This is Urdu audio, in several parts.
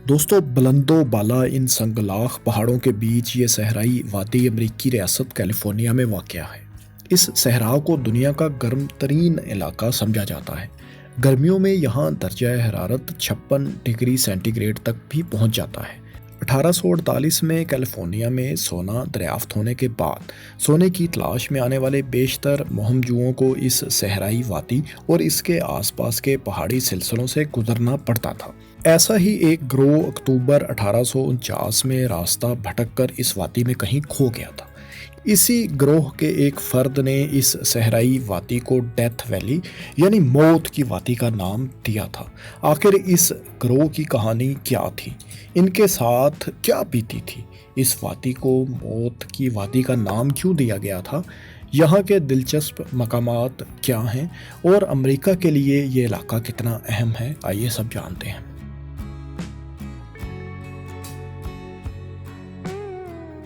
دوستو بلند و بالا ان سنگلاخ پہاڑوں کے بیچ یہ صحرائی وادی امریکی ریاست کیلیفورنیا میں واقع ہے۔ اس صحرا کو دنیا کا گرم ترین علاقہ سمجھا جاتا ہے۔ گرمیوں میں یہاں درجہ حرارت 56 ڈگری سینٹی گریڈ تک بھی پہنچ جاتا ہے۔ 1848 میں کیلیفورنیا میں سونا دریافت ہونے کے بعد سونے کی تلاش میں آنے والے بیشتر مہمجوؤں کو اس صحرائی وادی اور اس کے آس پاس کے پہاڑی سلسلوں سے گزرنا پڑتا تھا۔ ایسا ہی ایک گروہ اکتوبر 1849 میں راستہ بھٹک کر اس وادی میں کہیں کھو گیا تھا۔ اسی گروہ کے ایک فرد نے اس صحرائی وادی کو ڈیتھ ویلی یعنی موت کی وادی کا نام دیا تھا۔ آخر اس گروہ کی کہانی کیا تھی؟ ان کے ساتھ کیا بیتی تھی؟ اس وادی کو موت کی وادی کا نام کیوں دیا گیا تھا؟ یہاں کے دلچسپ مقامات کیا ہیں اور امریکہ کے لیے یہ علاقہ کتنا اہم ہے؟ آئیے سب جانتے ہیں۔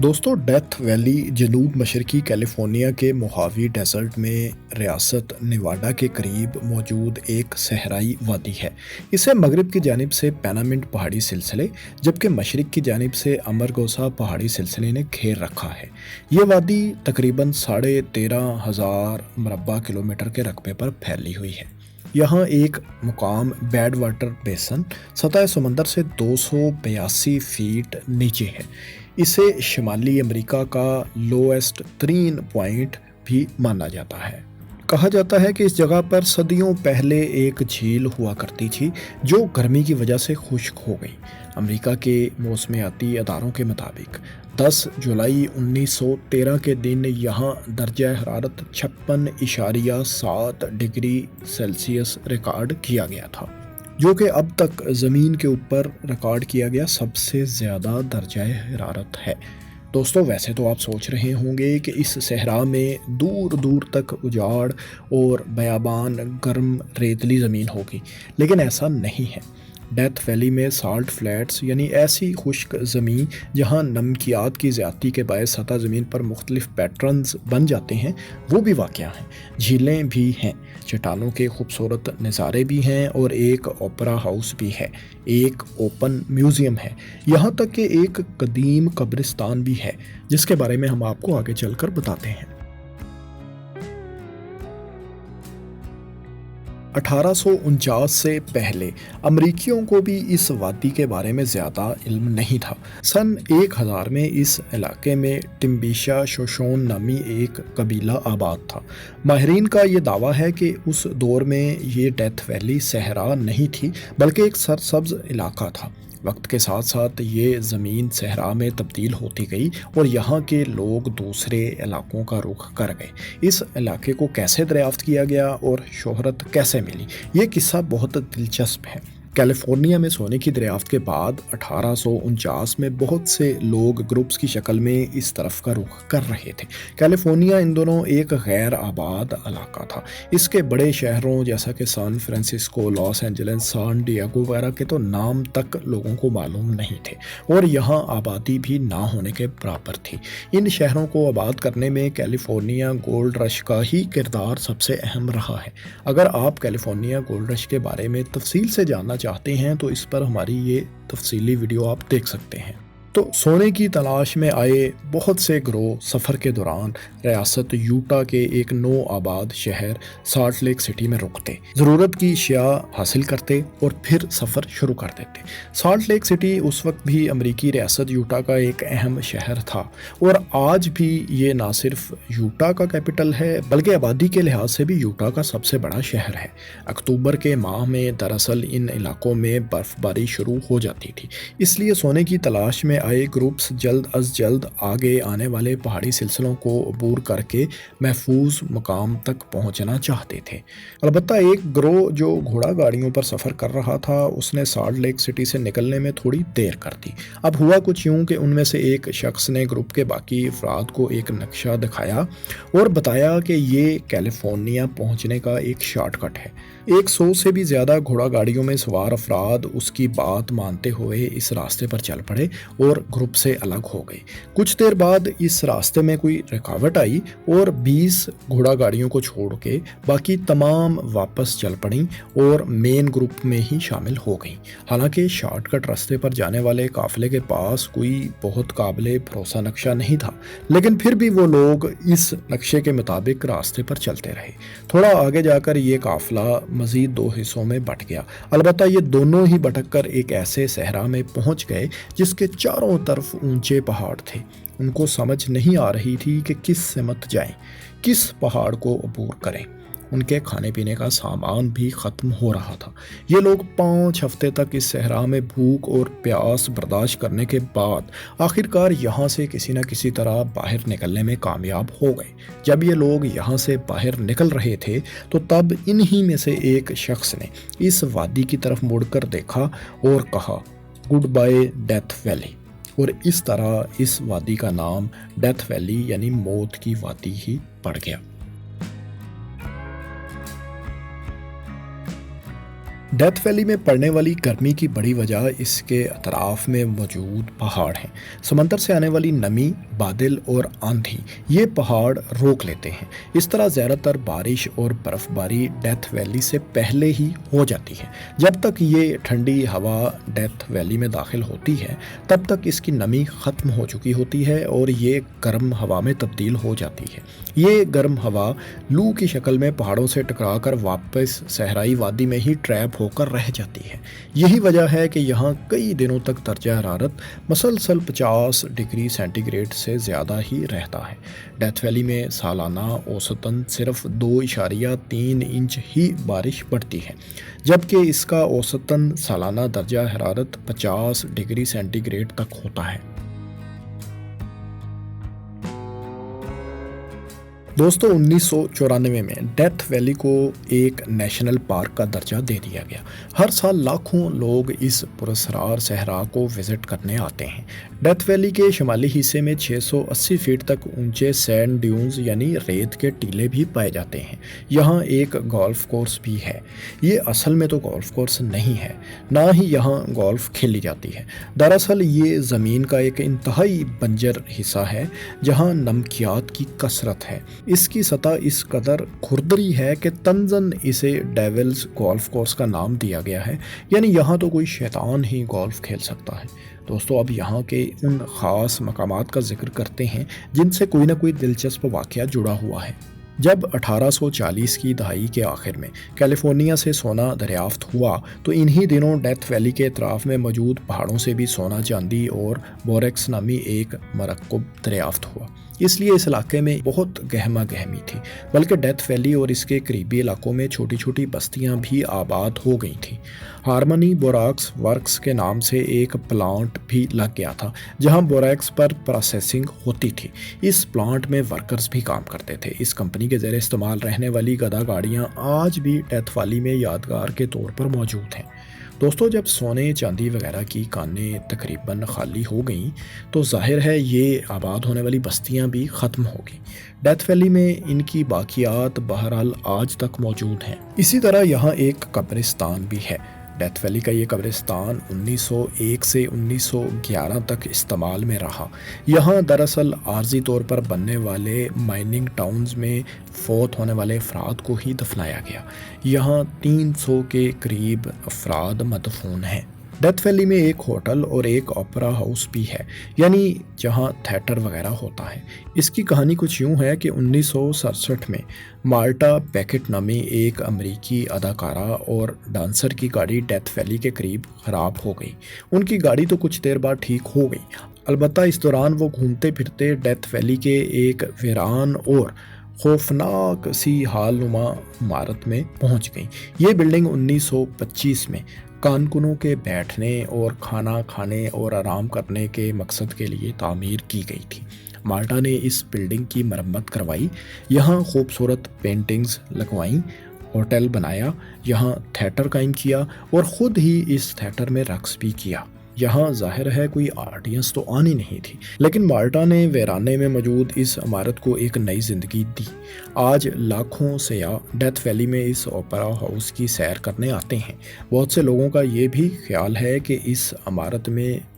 دوستو ڈیتھ ویلی جنوب مشرقی کیلیفورنیا کے موہاوی ڈیزرٹ میں ریاست نیواڈا کے قریب موجود ایک صحرائی وادی ہے۔ اسے مغرب کی جانب سے پینامنٹ پہاڑی سلسلے جبکہ مشرق کی جانب سے امرگوسا پہاڑی سلسلے نے گھیر رکھا ہے۔ یہ وادی تقریباً 13,500 مربع کلومیٹر کے رقبے پر پھیلی ہوئی ہے۔ یہاں ایک مقام بیڈ واٹر بیسن سطح سمندر سے 282 فیٹ نیچے ہے۔ اسے شمالی امریکہ کا لوئسٹ ترین پوائنٹ بھی مانا جاتا ہے۔ کہا جاتا ہے کہ اس جگہ پر صدیوں پہلے ایک جھیل ہوا کرتی تھی جو گرمی کی وجہ سے خشک ہو گئی۔ امریکہ کے موسمیاتی اداروں کے مطابق 10 جولائی 1913 کے دن یہاں درجہ حرارت 56.7 ڈگری سیلسیس ریکارڈ کیا گیا تھا، جو کہ اب تک زمین کے اوپر ریکارڈ کیا گیا سب سے زیادہ درجہ حرارت ہے۔ دوستو ویسے تو آپ سوچ رہے ہوں گے کہ اس صحرا میں دور دور تک اجاڑ اور بیابان گرم ریتلی زمین ہوگی، لیکن ایسا نہیں ہے۔ ڈیتھ ویلی میں سالٹ فلیٹس یعنی ایسی خشک زمین جہاں نمکیات کی زیادتی کے باعث سطح زمین پر مختلف پیٹرنز بن جاتے ہیں وہ بھی واقع ہیں۔ جھیلیں بھی ہیں، چٹانوں کے خوبصورت نظارے بھی ہیں اور ایک اوپرا ہاؤس بھی ہے، ایک اوپن میوزیم ہے، یہاں تک کہ ایک قدیم قبرستان بھی ہے جس کے بارے میں ہم آپ کو آگے چل کر بتاتے ہیں۔ 1849 سے پہلے امریکیوں کو بھی اس وادی کے بارے میں زیادہ علم نہیں تھا۔ سن 1000 میں اس علاقے میں ٹمبیشا شوشون نامی ایک قبیلہ آباد تھا۔ ماہرین کا یہ دعویٰ ہے کہ اس دور میں یہ ڈیتھ ویلی صحرا نہیں تھی بلکہ ایک سرسبز علاقہ تھا۔ وقت کے ساتھ ساتھ یہ زمین صحرا میں تبدیل ہوتی گئی اور یہاں کے لوگ دوسرے علاقوں کا رخ کر گئے۔ اس علاقے کو کیسے دریافت کیا گیا اور شہرت کیسے ملی، یہ قصہ بہت دلچسپ ہے۔ کیلیفورنیا میں سونے کی دریافت کے بعد 1849 میں بہت سے لوگ گروپس کی شکل میں اس طرف کا رخ کر رہے تھے۔ کیلیفورنیا ان دونوں ایک غیر آباد علاقہ تھا۔ اس کے بڑے شہروں جیسا کہ San Francisco, Los Angeles, San Diego وغیرہ کے تو نام تک لوگوں کو معلوم نہیں تھے اور یہاں آبادی بھی نہ ہونے کے برابر تھی۔ ان شہروں کو آباد کرنے میں کیلیفورنیا گولڈ رش کا ہی کردار سب سے اہم رہا ہے۔ اگر آپ کیلیفورنیا گولڈ رش کے بارے میں تفصیل سے جاننا چاہتے ہیں تو اس پر ہماری یہ تفصیلی ویڈیو آپ دیکھ سکتے ہیں۔ تو سونے کی تلاش میں آئے بہت سے گروہ سفر کے دوران ریاست یوٹا کے ایک نو آباد شہر سالٹ لیک سٹی میں رکتے، ضرورت کی اشیاء حاصل کرتے اور پھر سفر شروع کر دیتے۔ سالٹ لیک سٹی اس وقت بھی امریکی ریاست یوٹا کا ایک اہم شہر تھا اور آج بھی یہ نہ صرف یوٹا کا کیپٹل ہے بلکہ آبادی کے لحاظ سے بھی یوٹا کا سب سے بڑا شہر ہے۔ اکتوبر کے ماہ میں دراصل ان علاقوں میں برف باری شروع ہو جاتی تھی، اس لیے سونے کی تلاش میں آئے گروپس جلد از جلد آگے آنے والے پہاڑی سلسلوں کو عبور کر کے محفوظ مقام تک پہنچنا چاہتے تھے۔ البتہ ایک گروہ جو گھوڑا گاڑیوں پر سفر کر رہا تھا اس نے سالٹ لیک سٹی سے نکلنے میں تھوڑی دیر کر دی۔ اب ہوا کچھ یوں کہ ان میں سے ایک شخص نے گروپ کے باقی افراد کو ایک نقشہ دکھایا اور بتایا کہ یہ کیلیفورنیا پہنچنے کا ایک شارٹ کٹ ہے۔ 100 سے بھی زیادہ گھوڑا گاڑیوں میں سوار افراد اس کی بات مانتے ہوئے اس راستے پر چل پڑے اور اور گروپ سے الگ ہو گئی۔ کچھ دیر بعد اس راستے میں کوئی رکاوٹ آئی اور 20 گھوڑا گاڑیوں کو چھوڑ کے باقی تمام واپس چل پڑیں اور مین گروپ میں ہی شامل ہو گئیں۔ حالانکہ شارٹ کٹ راستے پر جانے والے قافلے کے پاس کوئی بہت قابل بھروسہ نقشہ نہیں تھا، لیکن پھر بھی وہ لوگ اس نقشے کے مطابق راستے پر چلتے رہے۔ تھوڑا آگے جا کر یہ قافلہ مزید 2 حصوں میں بٹ گیا، البتہ یہ دونوں ہی بھٹک کر ایک ایسے صحرا میں پہنچ گئے جس کے چاروں طرف اونچے پہاڑ تھے۔ ان کو سمجھ نہیں آ رہی تھی کہ کس سمت جائیں، کس پہاڑ کو عبور کریں۔ ان کے کھانے پینے کا سامان بھی ختم ہو رہا تھا۔ یہ لوگ 5 ہفتے تک اس صحرا میں بھوک اور پیاس برداشت کرنے کے بعد آخرکار یہاں سے کسی نہ کسی طرح باہر نکلنے میں کامیاب ہو گئے۔ جب یہ لوگ یہاں سے باہر نکل رہے تھے تو تب انہی میں سے ایک شخص نے اس وادی کی طرف مڑ کر دیکھا اور کہا، گڈ بائے ڈیتھ ویلی۔ اور اس طرح اس وادی کا نام ڈیتھ ویلی یعنی موت کی وادی ہی پڑ گیا۔ ڈیتھ ویلی میں پڑنے والی گرمی کی بڑی وجہ اس کے اطراف میں موجود پہاڑ ہیں۔ سمندر سے آنے والی نمی، بادل اور آندھی یہ پہاڑ روک لیتے ہیں۔ اس طرح زیادہ تر بارش اور برف باری ڈیتھ ویلی سے پہلے ہی ہو جاتی ہے۔ جب تک یہ ٹھنڈی ہوا ڈیتھ ویلی میں داخل ہوتی ہے تب تک اس کی نمی ختم ہو چکی ہوتی ہے اور یہ گرم ہوا میں تبدیل ہو جاتی ہے۔ یہ گرم ہوا لو کی شکل میں پہاڑوں سے ٹکرا کر واپس صحرائی وادی میں ہی ٹریپ ہو کر رہ جاتی ہے۔ یہی وجہ ہے کہ یہاں کئی دنوں تک درجہ حرارت مسلسل 50 ڈگری سینٹی گریڈ سے زیادہ ہی رہتا ہے۔ ڈیتھ ویلی میں سالانہ اوسطاً صرف 2.3 انچ ہی بارش پڑتی ہے، جبکہ اس کا اوسطاً سالانہ درجہ حرارت 50 ڈگری سینٹی گریڈ تک ہوتا ہے۔ دوستو 1994 میں ڈیتھ ویلی کو ایک نیشنل پارک کا درجہ دے دیا گیا۔ ہر سال لاکھوں لوگ اس پراسرار صحرا کو وزٹ کرنے آتے ہیں۔ ڈیتھ ویلی کے شمالی حصے میں 680 فٹ تک اونچے سینڈ ڈیونز یعنی ریت کے ٹیلے بھی پائے جاتے ہیں۔ یہاں ایک گولف کورس بھی ہے۔ یہ اصل میں تو گولف کورس نہیں ہے، نہ ہی یہاں گولف کھیلی جاتی ہے۔ دراصل یہ زمین کا ایک انتہائی بنجر حصہ ہے جہاں نمکیات کی کثرت ہے۔ اس کی سطح اس قدر کھردری ہے کہ طنزاً اسے ڈیولز گولف کورس کا نام دیا گیا ہے، یعنی یہاں تو کوئی شیطان ہی گولف کھیل سکتا ہے۔ دوستو اب یہاں کے ان خاص مقامات کا ذکر کرتے ہیں جن سے کوئی نہ کوئی دلچسپ واقعہ جڑا ہوا ہے۔ جب 1840 کی دہائی کے آخر میں کیلیفورنیا سے سونا دریافت ہوا تو انہی دنوں ڈیتھ ویلی کے اطراف میں موجود پہاڑوں سے بھی سونا، چاندی اور بوریکس نامی ایک مرکب دریافت ہوا۔ اس لیے اس علاقے میں بہت گہما گہمی تھی، بلکہ ڈیتھ ویلی اور اس کے قریبی علاقوں میں چھوٹی چھوٹی بستیاں بھی آباد ہو گئی تھیں۔ ہارمنی بوراکس ورکس کے نام سے ایک پلانٹ بھی لگ گیا تھا جہاں بوریکس پر پروسیسنگ ہوتی تھی۔ اس پلانٹ میں ورکرز بھی کام کرتے تھے۔ اس کمپنی کے زیر استعمال رہنے والی گدا گاڑیاں آج بھی ڈیتھ ویلی میں یادگار کے طور پر موجود ہیں۔ دوستو جب سونے چاندی وغیرہ کی کانیں تقریباً خالی ہو گئیں تو ظاہر ہے یہ آباد ہونے والی بستیاں بھی ختم ہو گئیں۔ ڈیتھ ویلی میں ان کی باقیات بہرحال آج تک موجود ہیں۔ اسی طرح یہاں ایک قبرستان بھی ہے۔ ڈیتھ ویلی کا یہ قبرستان 1901 سے 1911 تک استعمال میں رہا۔ یہاں دراصل عارضی طور پر بننے والے مائننگ ٹاؤنز میں فوت ہونے والے افراد کو ہی دفنایا گیا۔ یہاں 300 کے قریب افراد مدفون ہیں۔ ڈیتھ ویلی میں ایک ہوٹل اور ایک اوپرا ہاؤس بھی ہے، یعنی جہاں تھیٹر وغیرہ ہوتا ہے۔ اس کی کہانی کچھ یوں ہے کہ 1967 میں مارٹا پیکٹ نامی ایک امریکی اداکارہ اور ڈانسر کی گاڑی ڈیتھ ویلی کے قریب خراب ہو گئی۔ ان کی گاڑی تو کچھ دیر بعد ٹھیک ہو گئی، البتہ اس دوران وہ گھومتے پھرتے ڈیتھ ویلی کے ایک ویران اور خوفناک سی حال نما عمارت میں پہنچ گئیں۔ یہ بلڈنگ 1925 میں کارکنوں کے بیٹھنے اور کھانا کھانے اور آرام کرنے کے مقصد کے لیے تعمیر کی گئی تھی۔ مالٹا نے اس بلڈنگ کی مرمت کروائی، یہاں خوبصورت پینٹنگز لگوائیں، ہوٹل بنایا، یہاں تھیٹر قائم کیا اور خود ہی اس تھیٹر میں رقص بھی کیا۔ یہاں ظاہر ہے کوئی آڈینس تو آنی نہیں تھی، لیکن مالٹا نے ویرانے میں موجود اس عمارت کو ایک نئی زندگی دی۔ آج لاکھوں سیاح ڈیتھ ویلی میں اس اوپرا ہاؤس کی سیر کرنے آتے ہیں۔ بہت سے لوگوں کا یہ بھی خیال ہے کہ اس عمارت میں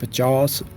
50